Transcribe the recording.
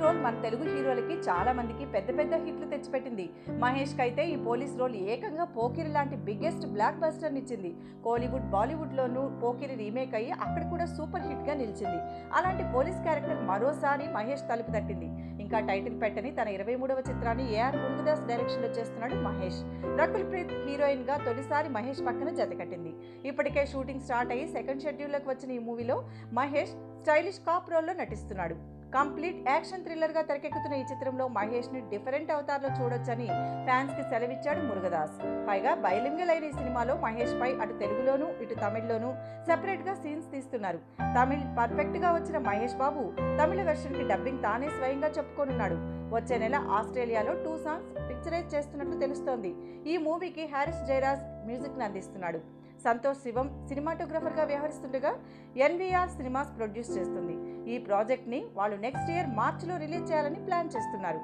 Role మన తెలుగు హీరోలకి చాలా మందికి పెద్ద పెద్ద హిట్లు తెచ్చిపెట్టింది. మహేష్ కైతే ఈ పోలీస్ రోల్ ఏకంగా పోకిరి లాంటి బిగ్గెస్ట్ బ్లాక్ బస్టర్ నిచ్చింది. కోలీవుడ్ బాలీవుడ్ లోనూ పోకిరి రీమేక్ అయ్యి అక్కడ కూడా సూపర్ హిట్ గా నిలిచింది. అలాంటి పోలీస్ క్యారెక్టర్ మరోసారి మహేష్ తలుపు తట్టింది. ఇంకా టైటిల్ పెట్టని తన 23వ చిత్రాన్ని ఏఆర్ మురుగదాస్ డైరెక్షన్ లో చేస్తున్నాడు మహేష్. రకుల్ ప్రీత్ హీరోయిన్ గా తొలిసారి మహేష్ పక్కన జతకట్టింది. ఇప్పటికే షూటింగ్ స్టార్ట్ అయ్యి సెకండ్ షెడ్యూల్ లోకి వచ్చిన ఈ మూవీలో మహేష్ స్టైలిష్ కాప్ రోల్ లో నటిస్తున్నాడు. కంప్లీట్ యాక్షన్ థ్రిల్లర్ గా తెరకెక్కుతున్న ఈ చిత్రంలో మహేష్ ని డిఫరెంట్ అవతార్లో చూడొచ్చని ఫ్యాన్స్ కి సెలవిచ్చాడు మురుగదాస్. పైగా బైలింగల్ అయిన ఈ సినిమాలో మహేష్ పై అటు తెలుగులోనూ ఇటు తమిళ్లోనూ సెపరేట్ గా సీన్స్ తీస్తున్నారు. తమిళ్ పర్ఫెక్ట్ గా వచ్చిన మహేష్ బాబు తమిళ వెర్షన్ కి డబ్బింగ్ తానే స్వయంగా చెప్పుకోనున్నాడు. వచ్చే నెల ఆస్ట్రేలియాలో 2 సాంగ్స్ పిక్చరైజ్ చేస్తున్నట్లు తెలుస్తోంది. ఈ మూవీకి హారిస్ జయరాజ్ మ్యూజిక్ ని అందిస్తున్నాడు. సంతోష్ శివం సినిమాటోగ్రఫర్ గా వ్యవహరిస్తుండగా ఎన్వీఆర్ సినిమాస్ ప్రొడ్యూస్ చేస్తుంది. ఈ ప్రాజెక్ట్ ని వాళ్ళు నెక్స్ట్ ఇయర్ మార్చిలో రిలీజ్ చేయాలని ప్లాన్ చేస్తున్నారు.